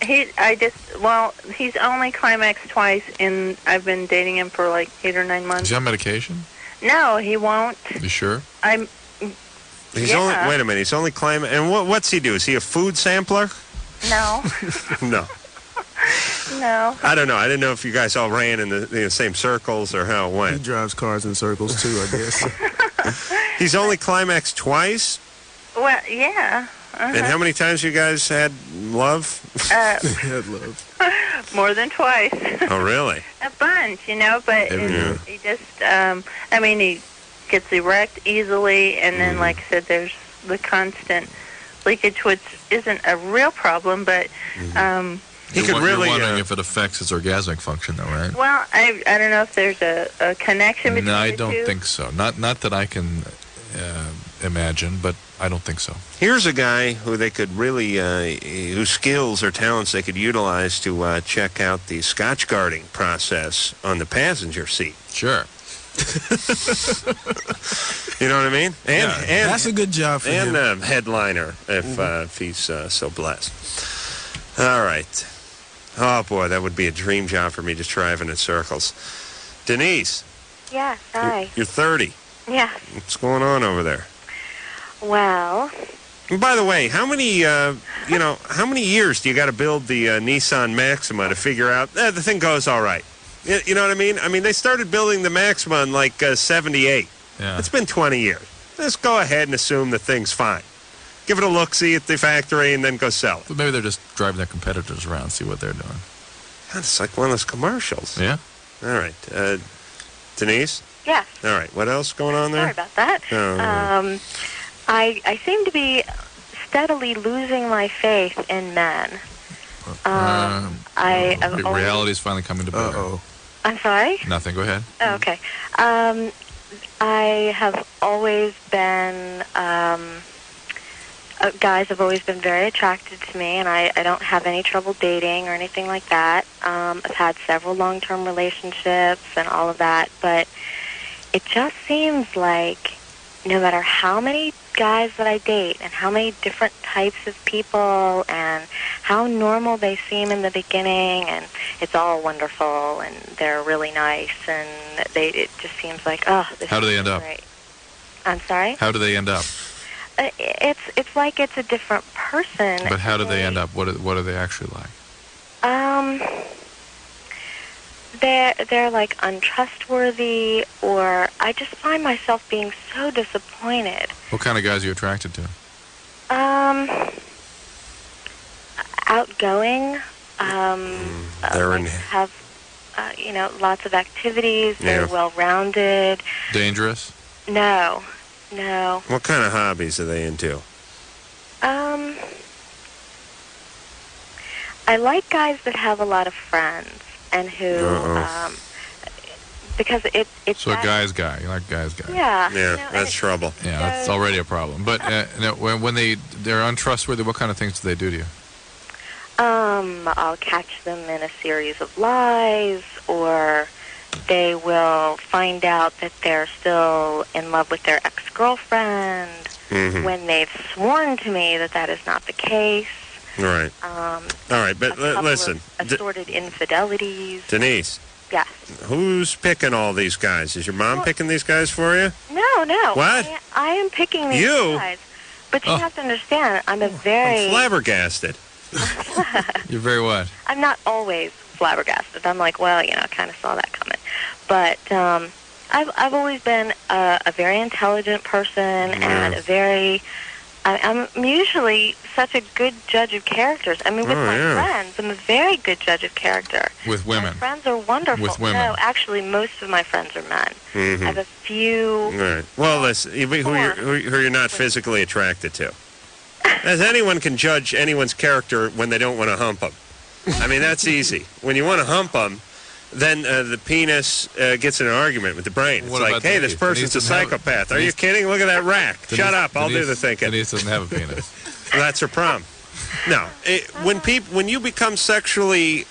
he's only climaxed twice, and I've been dating him for like 8 or 9 Is months. he on medication? No, he won't. You sure? He's only, wait a minute, he's only climbing. And what's he do? Is he a food sampler? No, No. no. I don't know. I didn't know if you guys all ran in the same circles or how it He went. drives cars in circles too, I guess. He's only climaxed twice? Well, yeah. And how many times you guys had love? Had love. More than twice. Oh, really? A bunch, but Yeah. he just, he gets erect easily, and then, like I said, there's the constant leakage, which isn't a real problem, but, You're wondering if it affects his orgasmic function, though, right? well, I don't know if there's a connection between No, I the don't two. think so. Not that I can imagine, but I don't think so. Here's a guy who they could really, whose skills or talents they could utilize to check out the Scotch guarding process on the passenger seat. Sure. You know what I mean? And that's a good job for him. And headliner, if he's so blessed. All right. Oh, boy, that would be a dream job for me, just driving in circles. Denise. Yes, hi. You're 30. Yeah. What's going on over there? Well, And by the way, how many years do you got to build the Nissan Maxima to figure out the thing goes all right? You know what I mean? I mean, they started building the Maxima in like 78. Yeah. It's been 20 years. Let's go ahead and assume the thing's fine. give it a look-see at the factory, and then go sell it. But maybe they're just driving their competitors around, see what they're doing. God, it's like one of those commercials. Yeah. All right. Denise? Yes. All right. What else going on there? Sorry about that. Oh. I seem to be steadily losing my faith in men. Reality's finally coming to bear. I'm sorry? Nothing. Go ahead. Oh, okay. I have always been, guys have always been very attracted to me, and I don't have any trouble dating or anything like that. I've had several long-term relationships and all of that, but it just seems like no matter how many guys that I date and how many different types of people and how normal they seem in the beginning, and it's all wonderful and they're really nice, and it just seems like, oh, this How do they is end up? great. I'm sorry? How do they end up? It's like it's a different person. But how do they end up? What are they actually like? They're like untrustworthy, or I just find myself being so disappointed. What kind of guys are you attracted to? Outgoing. Have lots of activities. They're well-rounded. Dangerous? No. What kind of hobbies are they into? I like guys that have a lot of friends and who, because it's. So a guy's guy. You like guy's guy. Yeah. Yeah, that's trouble. Yeah, that's already a problem. But when they're untrustworthy, what kind of things do they do to you? I'll catch them in a series of lies, or they will find out that they're still in love with their ex-girlfriend when they've sworn to me that that is not the case. Right. All right, but listen. Assorted infidelities. Denise. Yes. Who's picking all these guys? Is your mom picking these guys for you? No. What? I am picking these guys. But you have to understand, I'm I'm flabbergasted. You're very what? I'm not always flabbergasted. I'm like, well, I kind of saw that coming. But I've always been a very intelligent person and I'm usually such a good judge of characters. I mean, with my friends, I'm a very good judge of character. With women? My friends are wonderful. With women? No, actually, most of my friends are men. I have a few... All right. Well, listen, who you're not physically attracted to. As anyone can judge anyone's character when they don't want to hump them. I mean, that's easy. When you want to hump them, then the penis gets in an argument with the brain. It's like, hey, this person's a psychopath. Are you kidding? Look at that rack. Shut up. I'll do the thinking. Denise doesn't have a penis. That's her problem. No. When you become sexually...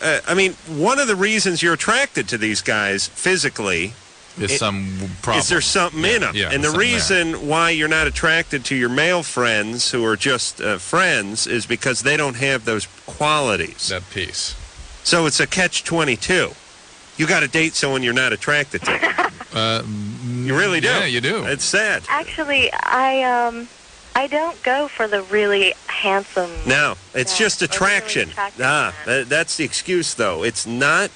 one of the reasons you're attracted to these guys physically... Is some problem. Is there something in them? Yeah, and the reason why you're not attracted to your male friends who are just friends is because they don't have those qualities. That piece. So it's a catch-22. You got to date someone you're not attracted to. You really do. Yeah, you do. It's sad. Actually, I don't go for the really handsome... No, it's just attraction. That's the excuse, though. It's not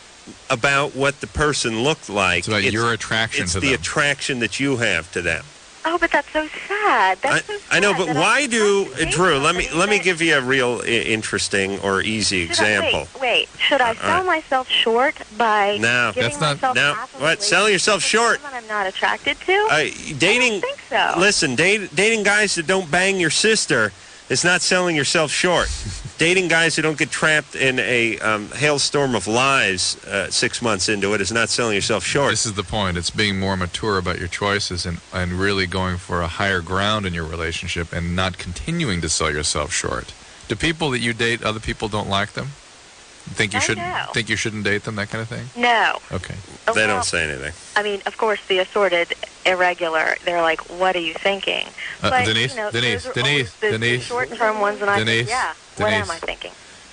about what the person looked like. It's about your attraction to them. It's the attraction that you have to them. Oh, but that's so sad. That's so sad. I know, but why do... Drew, let me give you a real interesting or easy example. Wait. Should I sell myself short by giving myself half of what? Selling yourself short? Someone I'm not attracted to? Dating... I don't think so. Listen, dating guys that don't bang your sister is not selling yourself short. Dating guys who don't get trapped in a hailstorm of lies 6 months into it is not selling yourself short. This is the point. It's being more mature about your choices and really going for a higher ground in your relationship and not continuing to sell yourself short. Do people that you date, other people don't like them? Think you shouldn't date them, that kind of thing? No. Okay. They don't say anything. I mean, of course, the assorted, irregular, they're like, what are you thinking? But, Denise, the short-term ones, and I think, what am I thinking?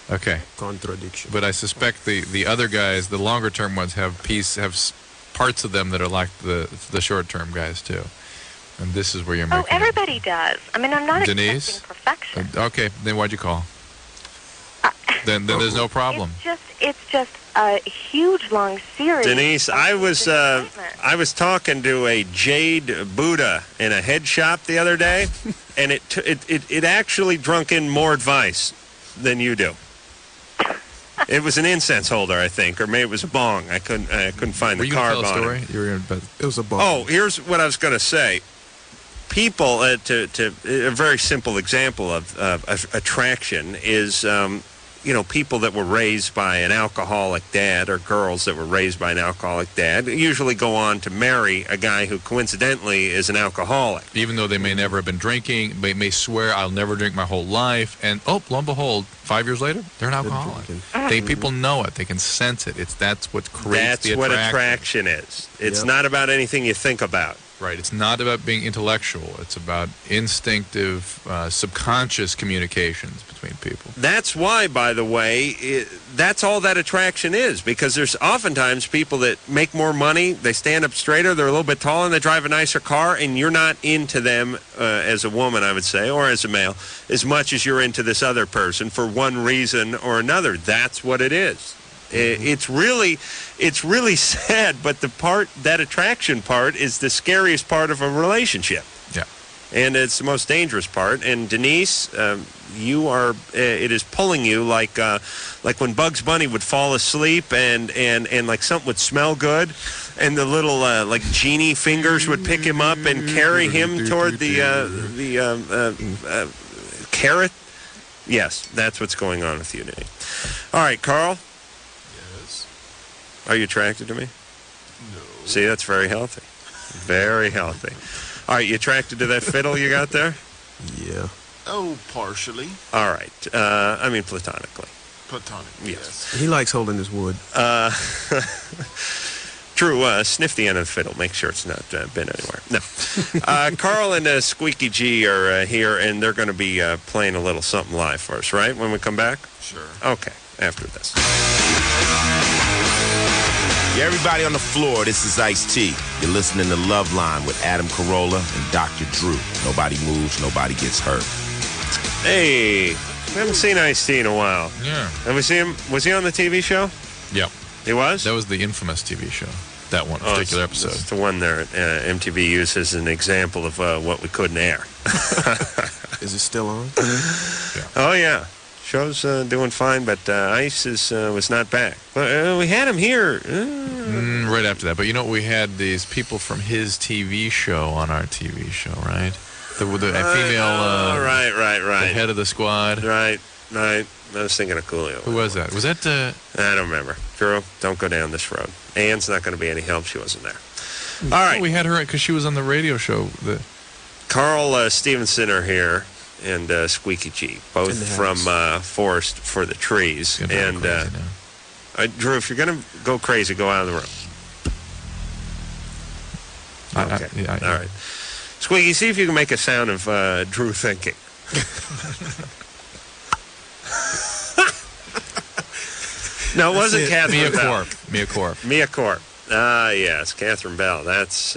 Okay. Contradiction. But I suspect the other guys, the longer-term ones, have parts of them that are like the short-term guys, too. And this is where you're making... Oh, everybody does. I mean, I'm not Denise? expecting perfection. Okay, then why'd you call? then there's no problem. It's just a huge long series. Denise, I was talking to a jade Buddha in a head shop the other day, and it actually drunk in more advice than you do. It was an incense holder, I think, or maybe it was a bong. I couldn't find the carb on it. It was a bong. Oh, here's what I was going to say. People, to a very simple example of attraction is, people that were raised by an alcoholic dad, or girls that were raised by an alcoholic dad, usually go on to marry a guy who coincidentally is an alcoholic. Even though they may never have been drinking, may swear, I'll never drink my whole life, and lo and behold, 5 years later, they're an alcoholic. People know it. They can sense it. That's what creates the attraction. That's what attraction is. It's not about anything you think about. Right. It's not about being intellectual. It's about instinctive, subconscious communications between people. That's why, by the way, that's all that attraction is, because there's oftentimes people that make more money, they stand up straighter, they're a little bit taller, and they drive a nicer car, and you're not into them as a woman, I would say, or as a male, as much as you're into this other person for one reason or another. That's what it is. It's really sad, but that attraction part is the scariest part of a relationship. Yeah. And it's the most dangerous part. And Denise, it is pulling you like when Bugs Bunny would fall asleep and like something would smell good, and the little like genie fingers would pick him up and carry him toward the carrot. Yes, that's what's going on with you, Denise. All right, Carl. Are you attracted to me? No. See, that's very healthy. Very healthy. All right, you attracted to that fiddle you got there? Yeah. Oh, partially. All right. I mean, platonically. Platonically, yes. He likes holding his wood. Drew, sniff the end of the fiddle. Make sure it's not been anywhere. No. Carl and Squeaky G are here, and they're going to be playing a little something live for us, right, when we come back? Sure. Okay, after this. Yeah, everybody on the floor, this is Ice-T. You're listening to Loveline with Adam Carolla and Dr. Drew. Nobody moves, nobody gets hurt. Hey, we haven't seen Ice-T in a while. Yeah. Have we seen him? Was he on the TV show? Yep. He was? That was the infamous TV show, that one particular episode. It's the one there MTV uses as an example of what we couldn't air. Is it still on? Yeah. Oh, yeah. Show's doing fine, but Ice was not back. We had him here. Right after that. But we had these people from his TV show on our TV show, right? The female... right. The head of the squad. Right. I was thinking of Coolio. Who was that? Was that... I don't remember. Drew, don't go down this road. Anne's not going to be any help. She wasn't there. All right. We had her because she was on the radio show. Carl Stevenson are here. And Squeaky G, both from Forest for the Trees. And Drew, if you're going to go crazy, go out of the room. Okay. All right. Squeaky, see if you can make a sound of Drew thinking. No, it wasn't Catherine Bell. Mia Corp. Yes, Catherine Bell. That's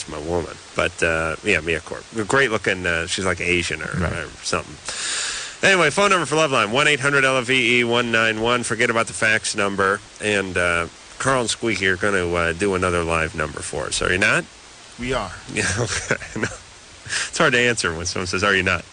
my woman. But Mia Corp. Great looking. She's like Asian or something. Anyway, phone number for Loveline 1-800-LVE-191. Forget about the fax number. And Carl and Squeaky are going to do another live number for us. Are you not? We are. Yeah. Okay. No. It's hard to answer when someone says, "Are you not?"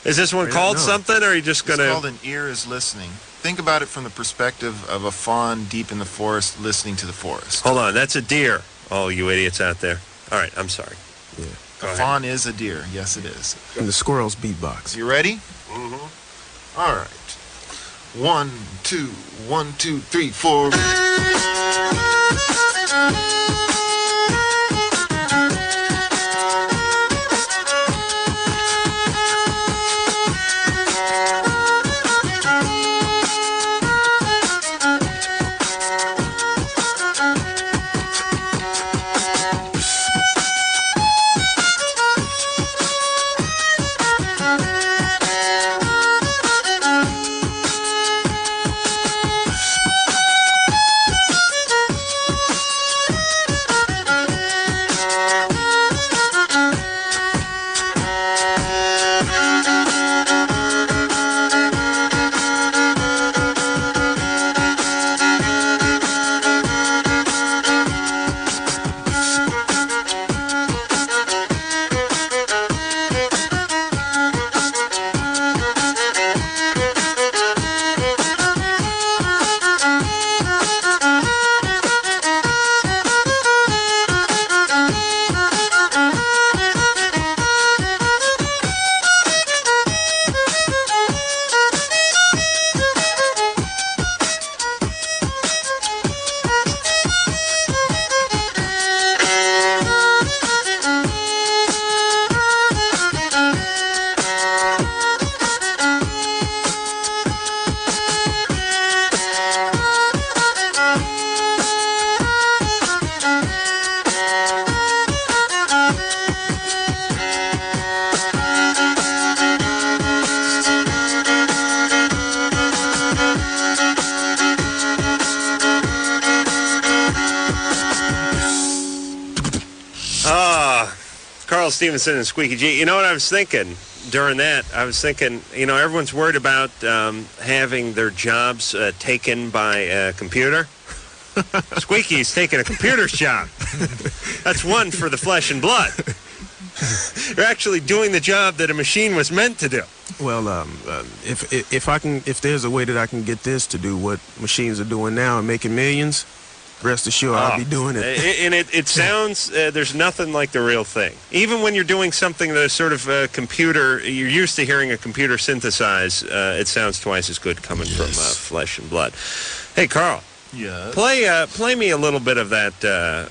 Is this one called something, or are you just going to? It's called An Ear is Listening. Think about it from the perspective of a fawn deep in the forest listening to the forest. Hold on, that's a deer. Oh, you idiots out there. All right, I'm sorry. Yeah. A fawn is a deer. Yes, it is. And the squirrels beatbox. You ready? Mm-hmm. All right. 1, 2, 1, 2, 3, 4. Stevenson and Squeaky G. You know what I was thinking during that? I was thinking, everyone's worried about having their jobs taken by a computer. Squeaky's taking a computer's job. That's one for the flesh and blood. You're actually doing the job that a machine was meant to do. Well, if there's a way that I can get this to do what machines are doing now and making millions, rest assured I'll be doing it. And it sounds, there's nothing like the real thing. Even when you're doing something that is sort of a computer, you're used to hearing a computer synthesize, it sounds twice as good coming from flesh and blood. Hey, Carl. Yeah. Play me a little bit of that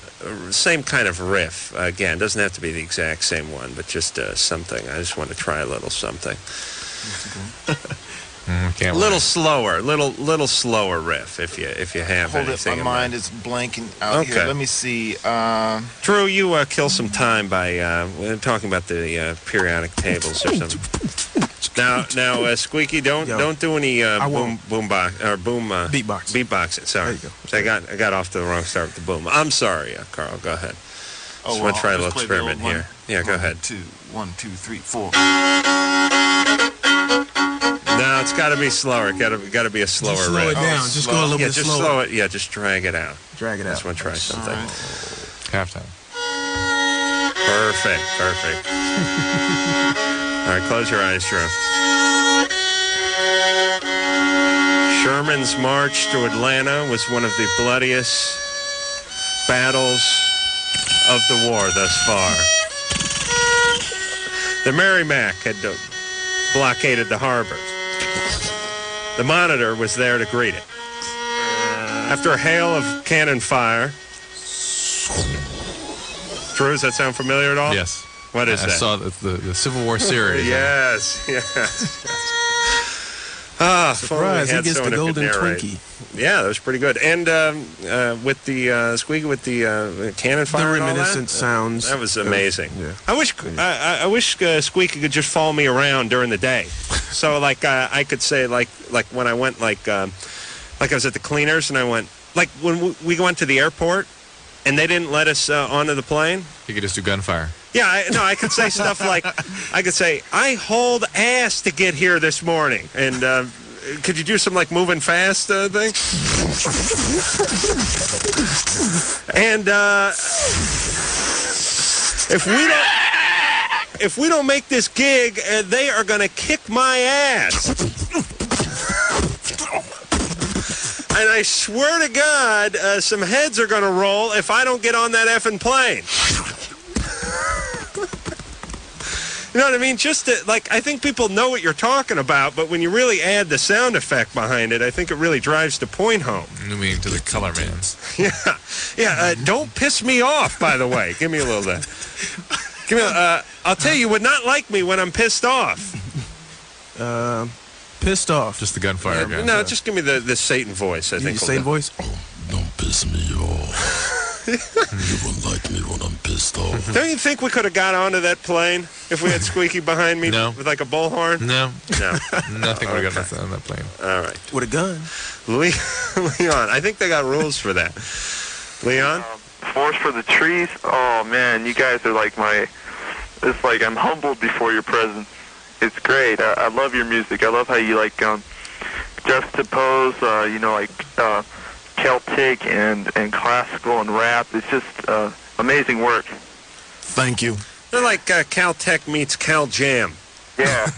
same kind of riff again. Doesn't have to be the exact same one, but just something. I just want to try a little something. Little slower, little slower riff if you have Hold anything. it, my mind is blanking out here. Let me see. Drew, you kill some time by talking about the periodic tables or something. Now, Squeaky, don't do any beatboxing. Sorry, so I got off to the wrong start with the boom. I'm sorry, Carl. Go ahead. Just want to try a little experiment here. Yeah, go ahead. 1, 2, 3, 4. No, it's got to be slower. Got to be a slower riff. Slow it down. Just go a little bit just slower. Slow it. Yeah, just drag it out. Drag it out. Just want to try something. Halftime. Perfect. All right, close your eyes, Drew. Sherman's march to Atlanta was one of the bloodiest battles of the war thus far. The Merrimack had blockaded the harbor. The Monitor was there to greet it. After a hail of cannon fire... Drew, does that sound familiar at all? Yes. What is that? I saw the Civil War series. Yes. Ah, surprise! He gets the golden Twinkie. Yeah, that was pretty good. And with the Squeaky with the cannon fire, the reminiscent sounds. That was amazing. Yeah. I wish Squeaky could just follow me around during the day. So I could say like when I went like I was at the cleaners and I went like when we went to the airport and they didn't let us onto the plane. You could just do gunfire. Yeah, I could say stuff like, I hauled ass to get here this morning. And could you do some, moving fast thing? And if we don't make this gig, they are going to kick my ass. And I swear to God, some heads are going to roll if I don't get on that effing plane. You know what I mean? Just to, I think people know what you're talking about, but when you really add the sound effect behind it, I think it really drives the point home. You mean to the color man? Yeah. Don't piss me off, by the way. Give me a little of that. Give me. I'll tell you would not like me when I'm pissed off. Pissed off. Just the gunfire guy. No, just give me the Satan voice. I think. Satan voice. Oh, don't piss me off. You won't like me when I'm pissed off. Don't you think we could have got onto that plane if we had Squeaky behind me with a bullhorn? No. No. Nothing would have got on that plane. All right. With a gun. Leon, I think they got rules for that. Leon? Forest for the Trees? Oh, man, you guys are it's like I'm humbled before your presence. It's great. I love your music. I love how you, juxtapose, Celtic and classical and rap. It's just amazing work. Thank you. They're like Caltech meets Cal Jam. Yeah.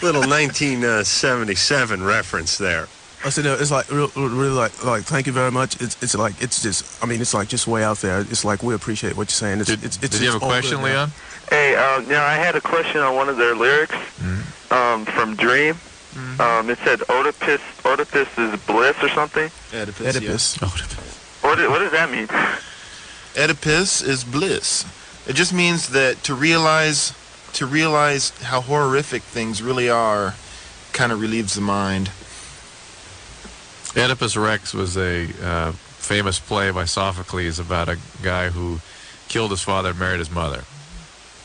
Little 1977 reference there. I said, it's really thank you very much. It's just way out there. It's like we appreciate what you're saying. Did you have a question, Leon? Hey, I had a question on one of their lyrics from Dream. It said Oedipus is bliss or something. Oedipus. Yes. What does that mean? Oedipus is bliss. It just means that to realize how horrific things really are, kind of relieves the mind. Oedipus Rex was a famous play by Sophocles about a guy who killed his father and married his mother.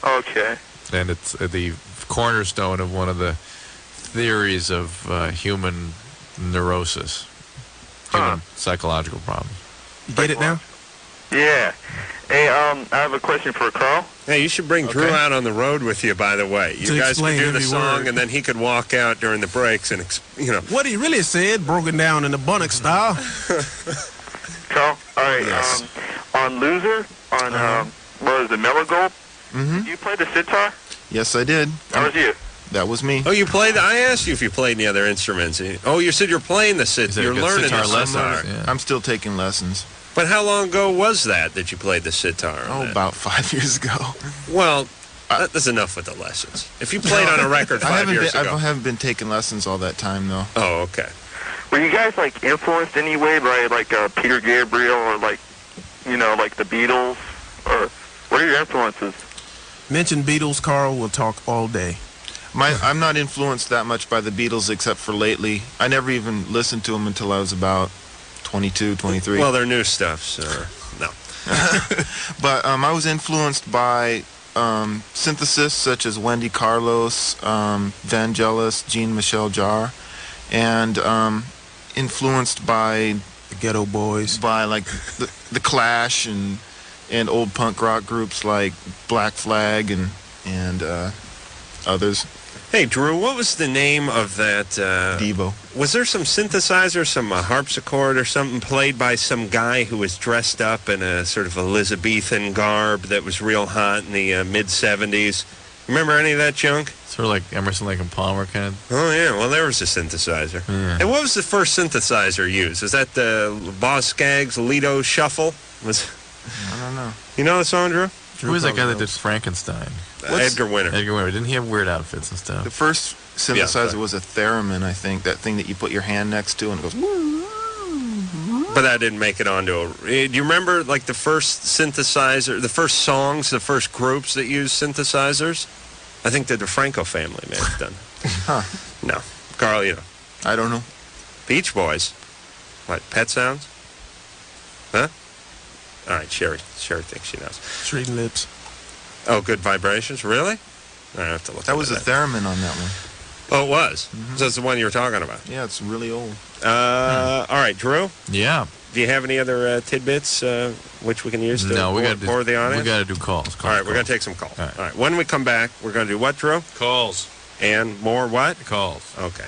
Okay. And it's the cornerstone of one of the theories of human neurosis, human psychological problems. You get it now? Yeah. Hey, I have a question for Carl. Hey, you should bring Drew out on the road with you, by the way. You To guys could explain do the every song, word. and then he could walk out during the breaks and, What he really said, broken down in the Bunnock style. Carl, all right. On Loser, on what was it, Mellow Gold? Did you play the sitar? Yes, I did. That was you. That was me. Oh, you played? I asked you if you played any other instruments. Oh, you said you're playing the sitar. You're learning the sitar. I'm still taking lessons. But how long ago was that you played the sitar? Oh, about 5 years ago. Well, that's enough with the lessons. If you played on a record 5 years ago. I haven't been taking lessons all that time, though. Oh, okay. Were you guys like influenced any way by like Peter Gabriel or like the Beatles, or what are your influences? Mention Beatles, Carl will talk all day. I'm not influenced that much by the Beatles except for lately. I never even listened to them until I was about 22, 23. Well, they're new stuff, so no. But I was influenced by synthesists such as Wendy Carlos, Vangelis, Jean-Michel Jarre, and influenced by the Ghetto Boys, by like the Clash and old punk rock groups like Black Flag and others. Hey, Drew, what was the name of that? Devo. Was there some synthesizer, some harpsichord or something played by some guy who was dressed up in a sort of Elizabethan garb that was real hot in the mid-'70s? Remember any of that junk? Sort of like Emerson, Lake and Palmer kind of. Oh, yeah. Well, there was a synthesizer. Yeah. And what was the first synthesizer used? Was that the Boz Scaggs Lido Shuffle? I don't know. You know the song, Drew? Who was that guy that did Frankenstein? Edgar Winter. Edgar Winter. Didn't he have weird outfits and stuff? The first synthesizer was a theremin, I think. That thing that you put your hand next to and it goes. But that didn't make it onto a... Do you remember, like, the first synthesizer, the first songs, the first groups that used synthesizers? I think that the Franco family may have done. Huh. No. Carl, you know. I don't know. Beach Boys. What, Pet Sounds? Huh? All right, Sherry thinks she knows. Street and Lips. Oh, Good Vibrations? Really? I have to look That into was a theremin on that one. Oh, it was? So it's the one you were talking about? Yeah, it's really old. All right, Drew? Yeah. Do you have any other tidbits which we can use to bore the audience? We got to do calls. All right, we're going to take some calls. All right. When we come back, we're going to do what, Drew? Calls. And more what? Calls. Okay.